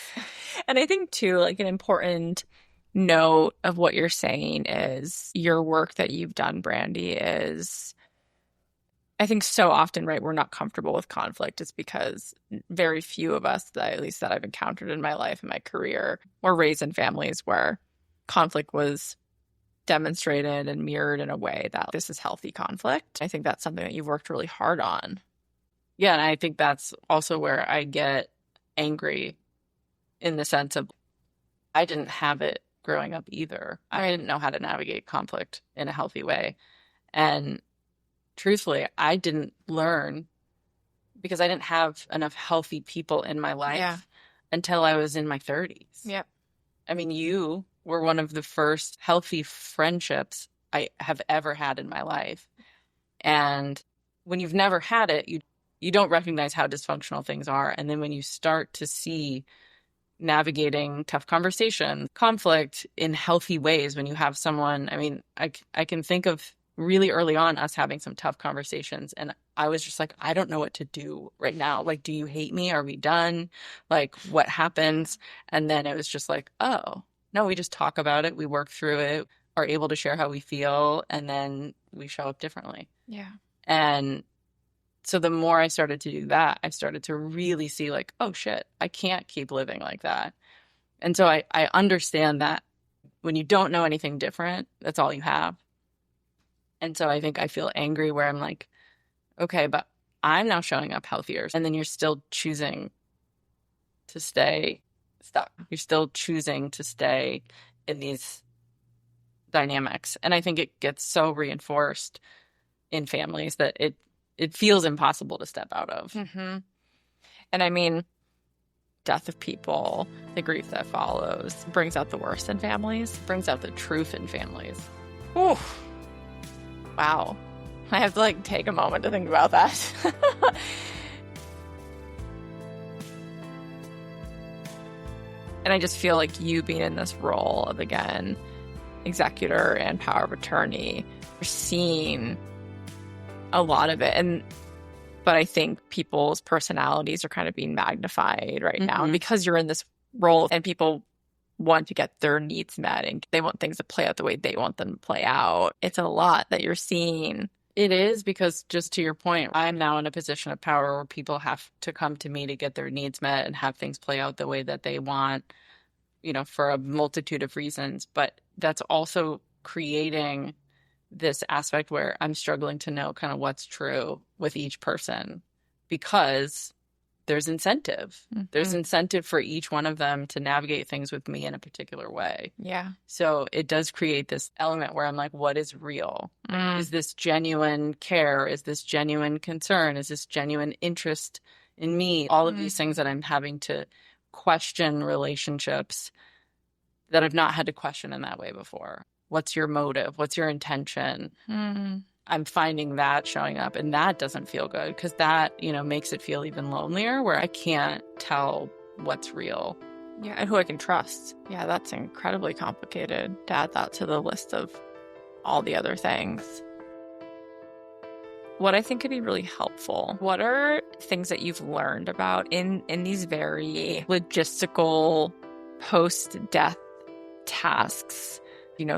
And I think, too, like an important note of what you're saying is your work that you've done, Brandi, is I think so often, right, we're not comfortable with conflict. It's because very few of us, at least that I've encountered in my life and my career, were raised in families where conflict was demonstrated and mirrored in a way that this is healthy conflict. I think that's something that you've worked really hard on. Yeah, and I think that's also where I get angry in the sense of I didn't have it growing up either. I didn't know how to navigate conflict in a healthy way. And truthfully, I didn't learn because I didn't have enough healthy people in my life until I was in my 30s. Yep. I mean, you were one of the first healthy friendships I have ever had in my life. And when you've never had it, you don't recognize how dysfunctional things are. And then when you start to see navigating tough conversation, conflict in healthy ways, when you have someone, I mean, I can think of really early on us having some tough conversations, and I was just like, I don't know what to do right now. Like, do you hate me? Are we done? Like, what happens? And then it was just like, oh, no, we just talk about it. We work through it, are able to share how we feel, and then we show up differently. Yeah. And so the more I started to do that, I started to really see like, oh shit, I can't keep living like that. And so I understand that when you don't know anything different, that's all you have. And so I think I feel angry where I'm like, okay, but I'm now showing up healthier. And then you're still choosing to stay stuck. You're still choosing to stay in these dynamics. And I think it gets so reinforced in families that it feels impossible to step out of. And I mean, death of people, the grief that follows, brings out the worst in families, Brings out the truth in families. Ooh. Wow. I have to take a moment to think about that. And I just feel like you being in this role of, again, executor and power of attorney, you're seeing a lot of it. But I think people's personalities are kind of being magnified right now. And because you're in this role and people want to get their needs met and they want things to play out the way they want them to play out. It's a lot that you're seeing. It is, because just to your point, I'm now in a position of power where people have to come to me to get their needs met and have things play out the way that they want, for a multitude of reasons. But that's also creating this aspect where I'm struggling to know kind of what's true with each person, because there's incentive. Mm-hmm. There's incentive for each one of them to navigate things with me in a particular way. Yeah. So it does create this element where I'm like, what is real? Is this genuine care? Is this genuine concern? Is this genuine interest in me? All of these things that I'm having to question relationships that I've not had to question in that way before. What's your motive? What's your intention? I'm finding that showing up, and that doesn't feel good, because that, makes it feel even lonelier, where I can't tell what's real. Yeah, and who I can trust. Yeah, that's incredibly complicated to add that to the list of all the other things. What I think could be really helpful, what are things that you've learned about in these very logistical post-death tasks,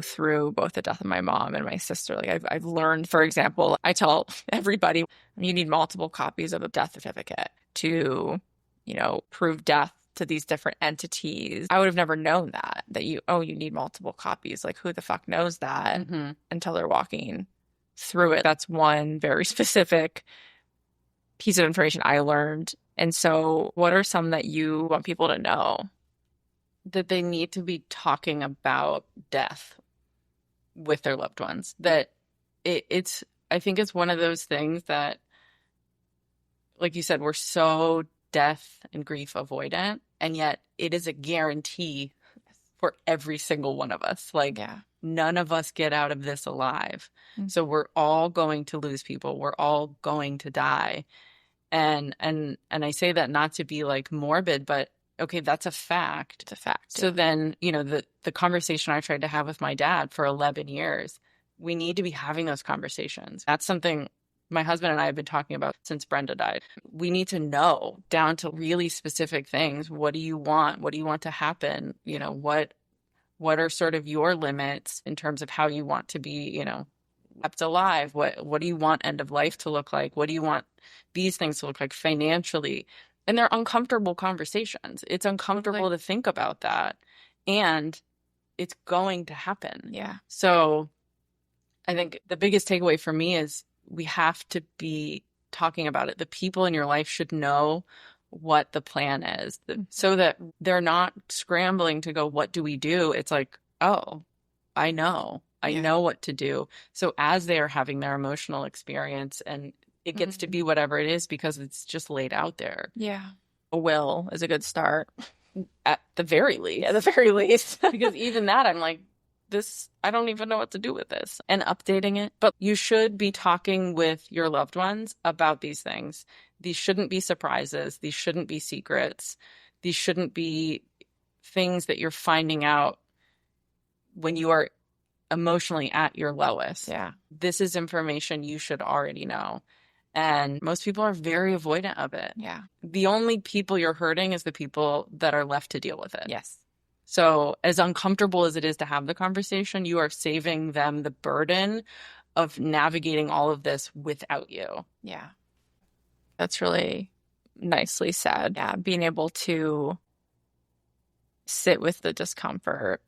through both the death of my mom and my sister? Like I've learned, for example, I tell everybody you need multiple copies of a death certificate to, prove death to these different entities. I would have never known that you need multiple copies. Like, who the fuck knows that until they're walking through it? That's one very specific piece of information I learned. And so what are some that you want people to know? That they need to be talking about death with their loved ones. That I think it's one of those things that, like you said, we're so death and grief avoidant, and yet it is a guarantee for every single one of us. None of us get out of this alive. So we're all going to lose people. We're all going to die. And I say that not to be like morbid, but okay, that's a fact. It's a fact. So then, the conversation I tried to have with my dad for 11 years, we need to be having those conversations. That's something my husband and I have been talking about since Brenda died. We need to know down to really specific things. What do you want? What do you want to happen? What are sort of your limits in terms of how you want to be, kept alive? What do you want end of life to look like? What do you want these things to look like financially? And they're uncomfortable conversations. It's uncomfortable to think about that. And it's going to happen. Yeah. So I think the biggest takeaway for me is we have to be talking about it. The people in your life should know what the plan is, so that they're not scrambling to go, what do we do? It's like, oh, I know what to do. So as they are having their emotional experience, and it gets to be whatever it is, because it's just laid out there. Yeah. A will is a good start. At the very least. At the very least. Because even that, I'm like, I don't even know what to do with this, and updating it. But you should be talking with your loved ones about these things. These shouldn't be surprises. These shouldn't be secrets. These shouldn't be things that you're finding out when you are emotionally at your lowest. Yeah. This is information you should already know. And most people are very avoidant of it. Yeah. The only people you're hurting is the people that are left to deal with it. Yes. So as uncomfortable as it is to have the conversation, you are saving them the burden of navigating all of this without you. Yeah. That's really nicely said. Yeah. Being able to sit with the discomfort.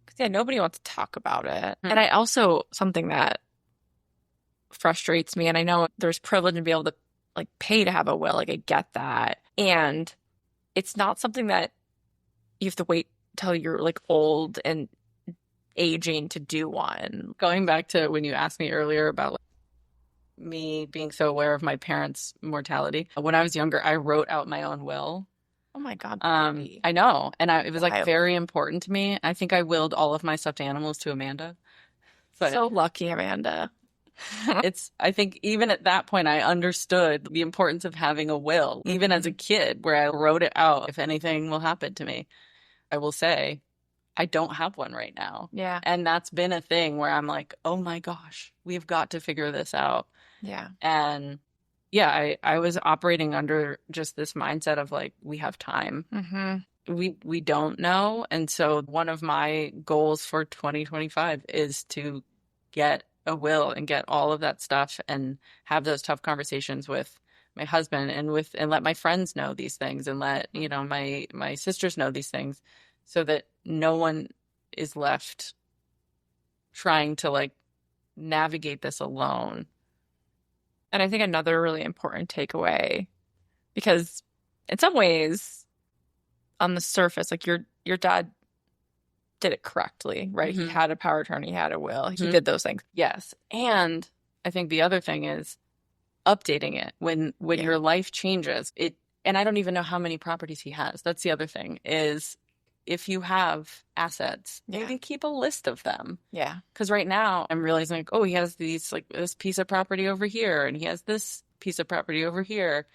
Because, nobody wants to talk about it. And I also, something that frustrates me, and I know there's privilege in being able to pay to have a will. I get that. And it's not something that you have to wait till you're old and aging to do one. Going back to when you asked me earlier about me being so aware of my parents' mortality, when I was younger, I wrote out my own will. Oh my God. I know. And it was very important to me. I think I willed all of my stuffed animals to Amanda. So lucky, Amanda. I think even at that point, I understood the importance of having a will, even as a kid, where I wrote it out. If anything will happen to me, I will say, I don't have one right now. Yeah. And that's been a thing where I'm like, oh my gosh, we've got to figure this out. Yeah. And, yeah, I was operating under just this mindset of like, we have time. We don't know. And so one of my goals for 2025 is to get a will and get all of that stuff and have those tough conversations with my husband and let my friends know these things and let, my sisters know these things so that no one is left trying to like navigate this alone. And I think another really important takeaway, because in some ways, on the surface, like your dad did it correctly, right? He had a power of attorney, he had a will, he did those things. Yes. And I think the other thing is updating it when your life changes. And I don't even know how many properties he has. That's the other thing is if you have assets, maybe keep a list of them. Yeah. Because right now I'm realizing like, oh, he has these like this piece of property over here and he has this piece of property over here.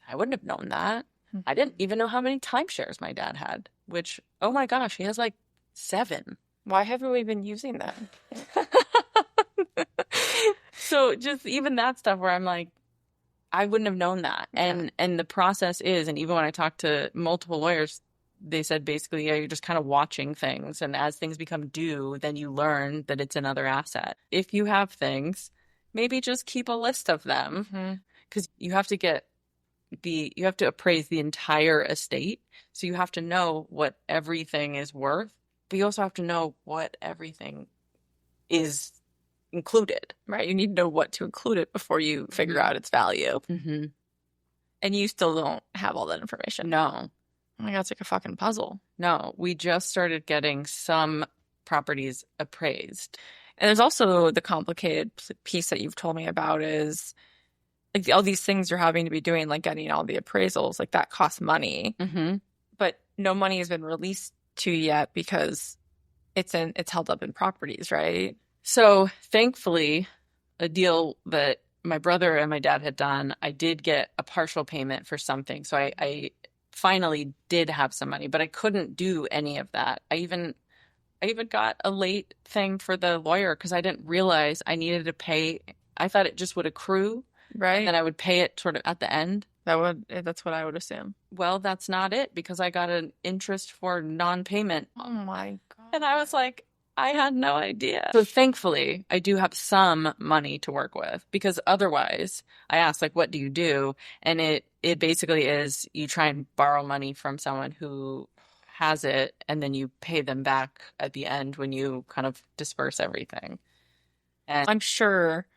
I wouldn't have known that. I didn't even know how many timeshares my dad had, which, oh my gosh, he has like 7. Why haven't we been using them? So just even that stuff where I'm like, I wouldn't have known that. And the process is, and even when I talked to multiple lawyers, they said basically, you're just kind of watching things. And as things become due, then you learn that it's another asset. If you have things, maybe just keep a list of them because you have to appraise the entire estate. So you have to know what everything is worth, but you also have to know what everything is included. Right. You need to know what to include it before you figure out its value. And you still don't have all that information. No. Oh my God, it's like a fucking puzzle. No, we just started getting some properties appraised. And there's also the complicated piece that you've told me about is like all these things you're having to be doing, like getting all the appraisals, like that costs money. But no money has been released to you yet because it's held up in properties, right? So thankfully, a deal that my brother and my dad had done, I did get a partial payment for something. So I finally did have some money, but I couldn't do any of that. I even got a late thing for the lawyer because I didn't realize I needed to pay. I thought it just would accrue. Right. And then I would pay it sort of at the end. That's what I would assume. Well, that's not it because I got an interest for non-payment. Oh my God. And I was like, I had no idea. So thankfully, I do have some money to work with because otherwise I asked like, what do you do? And it basically is you try and borrow money from someone who has it and then you pay them back at the end when you kind of disperse everything. And I'm sure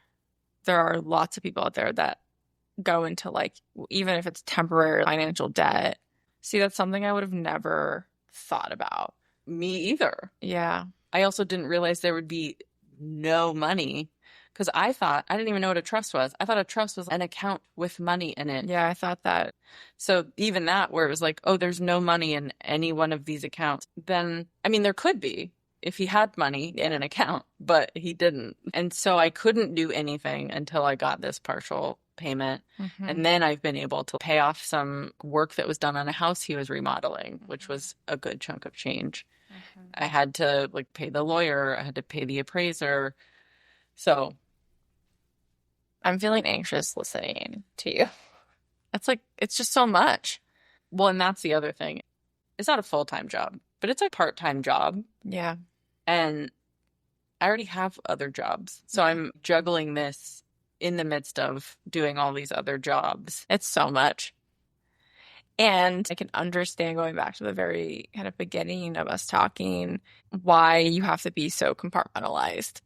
there are lots of people out there that go into like, even if it's temporary financial debt. See, that's something I would have never thought about. Me either. Yeah. I also didn't realize there would be no money because I didn't even know what a trust was. I thought a trust was an account with money in it. Yeah, I thought that. So even that where it was like, oh, there's no money in any one of these accounts. Then, I mean, there could be if he had money in an account, but he didn't. And so I couldn't do anything until I got this partial payment. And then I've been able to pay off some work that was done on a house he was remodeling, which was a good chunk of change. I had to like pay the lawyer. I had to pay the appraiser. So I'm feeling anxious listening to you. It's just so much. Well, and that's the other thing. It's not a full-time job, but it's a part-time job. Yeah. And I already have other jobs. So I'm juggling this in the midst of doing all these other jobs. It's so much. And I can understand, going back to the very kind of beginning of us talking, why you have to be so compartmentalized.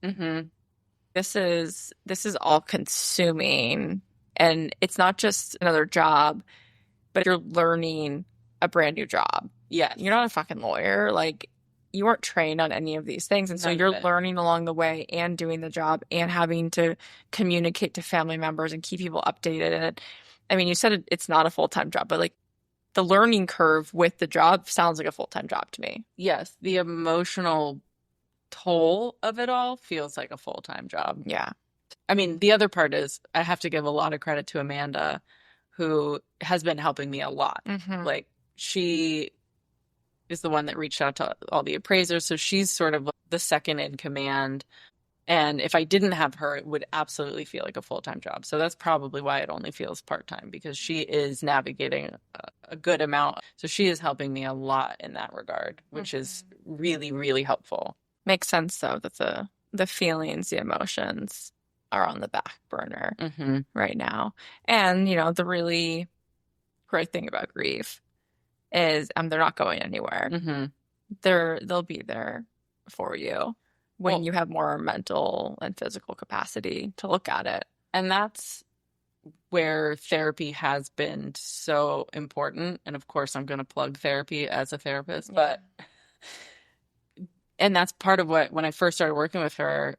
This is all consuming, and it's not just another job, but you're learning a brand new job. Yeah. You're not a fucking lawyer. Like, you weren't trained on any of these things. And so you're learning along the way and doing the job and having to communicate to family members and keep people updated. And I mean, you said it's not a full-time job, but like the learning curve with the job sounds like a full-time job to me. Yes. The emotional toll of it all feels like a full-time job. Yeah. I mean, the other part is I have to give a lot of credit to Amanda, who has been helping me a lot. Like, she is the one that reached out to all the appraisers. So she's sort of the second in command. And if I didn't have her, it would absolutely feel like a full-time job. So that's probably why it only feels part-time, because she is navigating a good amount. So she is helping me a lot in that regard, which is really, really helpful. Makes sense, though, that the feelings, the emotions are on the back burner right now. And, the really great thing about grief is they're not going anywhere. They'll be there for you when you have more mental and physical capacity to look at it. And that's where therapy has been so important. And of course, I'm going to plug therapy as a therapist, and that's part of what, when I first started working with her,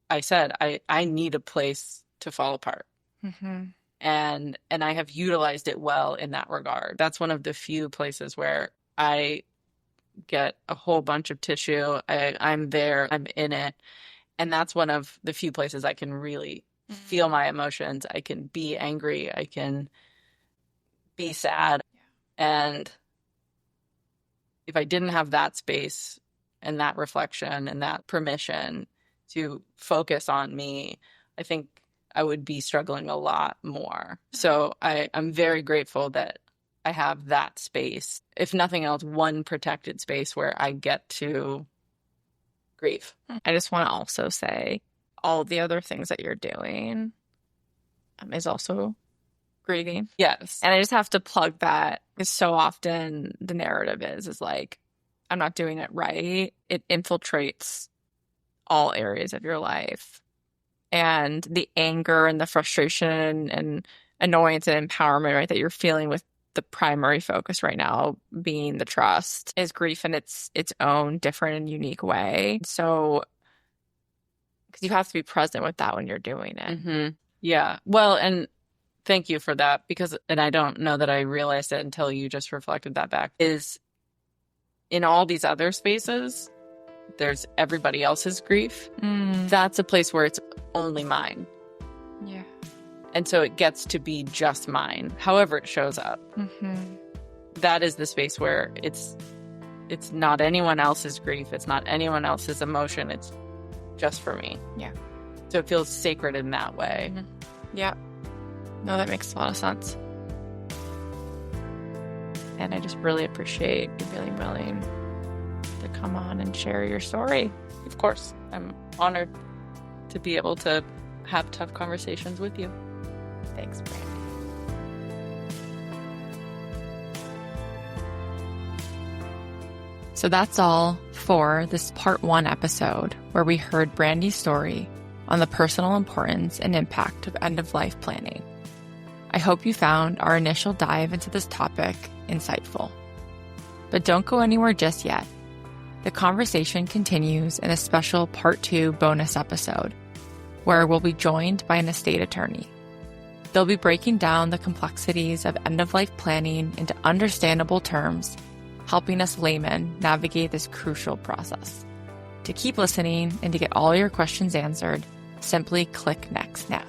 I said, I need a place to fall apart. And I have utilized it well in that regard. That's one of the few places where I get a whole bunch of tissue. I'm there, I'm in it. And that's one of the few places I can really feel my emotions. I can be angry. I can be sad. And if I didn't have that space and that reflection and that permission to focus on me, I think I would be struggling a lot more. So I'm very grateful that I have that space. If nothing else, one protected space where I get to grieve. I just want to also say all the other things that you're doing is also grieving. Yes. And I just have to plug that, because so often the narrative is like, I'm not doing it right. It infiltrates all areas of your life. And the anger and the frustration and annoyance and empowerment, right, that you're feeling with the primary focus right now being the trust, is grief in its own different and unique way. So, because you have to be present with that when you're doing it. Yeah. Well, and thank you for that, because, and I don't know that I realized it until you just reflected that back, is in all these other spaces, there's everybody else's grief. That's a place where it's only mine. Yeah. And so it gets to be just mine, however it shows up. That is the space where it's not anyone else's grief. It's not anyone else's emotion. It's just for me. Yeah. So it feels sacred in that way. Yeah. No, that makes a lot of sense. And I just really appreciate you being willing to come on and share your story. Of course. I'm honored to be able to have tough conversations with you. Thanks, Brandi. So that's all for this part 1 episode, where we heard Brandi's story on the personal importance and impact of end-of-life planning. I hope you found our initial dive into this topic insightful. But don't go anywhere just yet. The conversation continues in a special part 2 bonus episode, where we'll be joined by an estate attorney. They'll be breaking down the complexities of end-of-life planning into understandable terms, helping us laymen navigate this crucial process. To keep listening and to get all your questions answered, simply click next now.